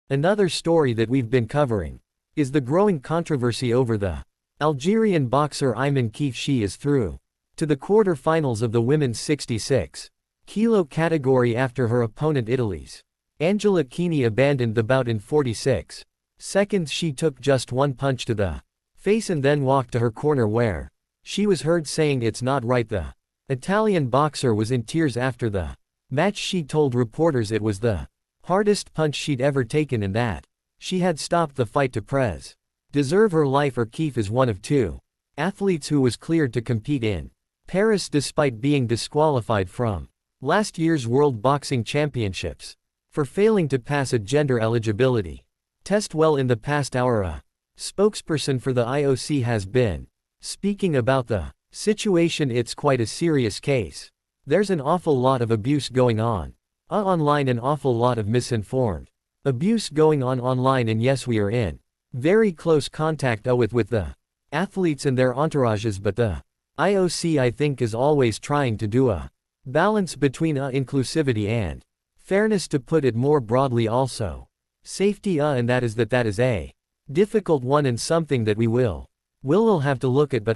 Another story that we've been covering is the growing controversy over the Algerian boxer Iman Khif. She is through to the quarterfinals of the women's 66-kilo category after her opponent Italy's Angela Kini abandoned the bout in 46 seconds. She took just one punch to the face and then walked to her corner where she was heard saying it's not right. The Italian boxer was in tears after the match. She told reporters it was the hardest punch she'd ever taken and that she had stopped the fight to preserve her life. Khif is one of two athletes who was cleared to compete in Paris despite being disqualified from last year's World Boxing Championships for failing to pass a gender eligibility test. Well, in the past hour a spokesperson for the IOC has been speaking about the situation. It's quite a serious case. There's an awful lot of abuse going on online, an awful lot of misinformed abuse going on online, and yes, we are in very close contact with the athletes and their entourages, but the IOC, I think, is always trying to do a balance between inclusivity and fairness, to put it more broadly, also safety, and that is a difficult one and something that we'll have to look at, but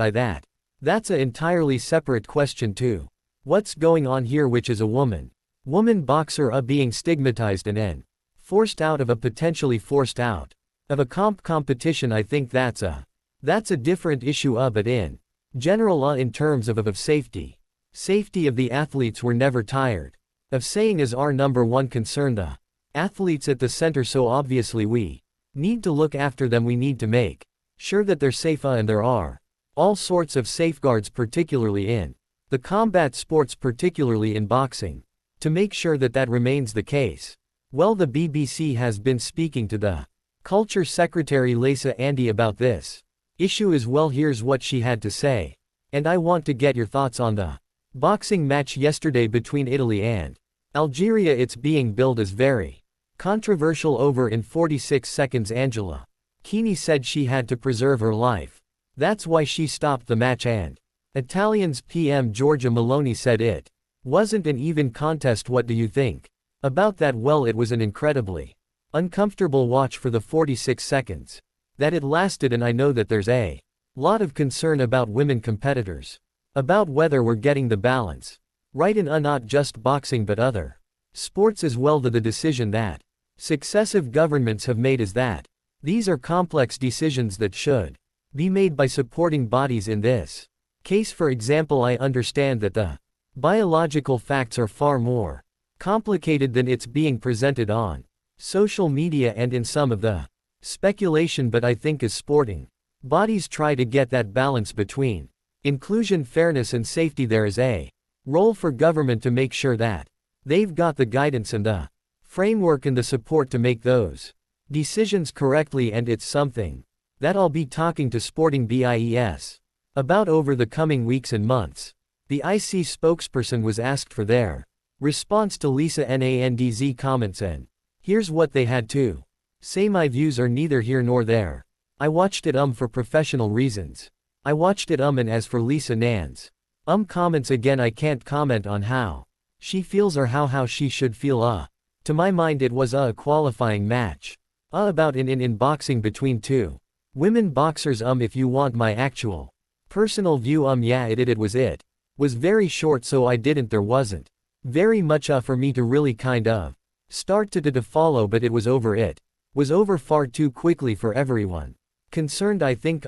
that's a entirely separate question too. What's going on here, which is a woman boxer being stigmatized and forced out of a competition. I think that's a different issue, but in general, in terms of safety of the athletes, we're never tired of saying is our number one concern, the athletes at the center. So obviously we need to look after them. We need to make sure that they're safe, and there are all sorts of safeguards, particularly in the combat sports, particularly in boxing, to make sure that remains the case. Well, the BBC has been speaking to the Culture Secretary Lisa Andy about this issue as well. Here's what she had to say, and I want to get your thoughts on the boxing match yesterday between Italy and Algeria. It's being billed as very controversial. Over in 46 seconds, Angela Kini said she had to preserve her life. That's why she stopped the match, and Italians PM Giorgia Meloni said it wasn't an even contest. What do you think about that? Well, it was an incredibly uncomfortable watch for the 46 seconds that it lasted, and I know that there's a lot of concern about women competitors, about whether we're getting the balance right in not just boxing but other sports as well. The decision that successive governments have made is that these are complex decisions that should be made by supporting bodies. In this case, for example, I understand that the biological facts are far more complicated than it's being presented on social media and in some of the speculation, but I think as sporting bodies try to get that balance between inclusion, fairness and safety, there is a role for government to make sure that they've got the guidance and the framework and the support to make those decisions correctly, and it's something that I'll be talking to Sporting BIES about over the coming weeks and months. The IC spokesperson was asked for their response to Lisa Nand's comments, and here's what they had to say. My views are neither here nor there. I watched it for professional reasons. I watched it and as for Lisa Nand's comments, again, I can't comment on how she feels or how she should feel. To my mind it was a qualifying match. About in boxing between two women boxers. If you want my actual personal view, yeah, it was very short, so there wasn't very much for me to really kind of start to follow, but it was over far too quickly for everyone concerned, I think.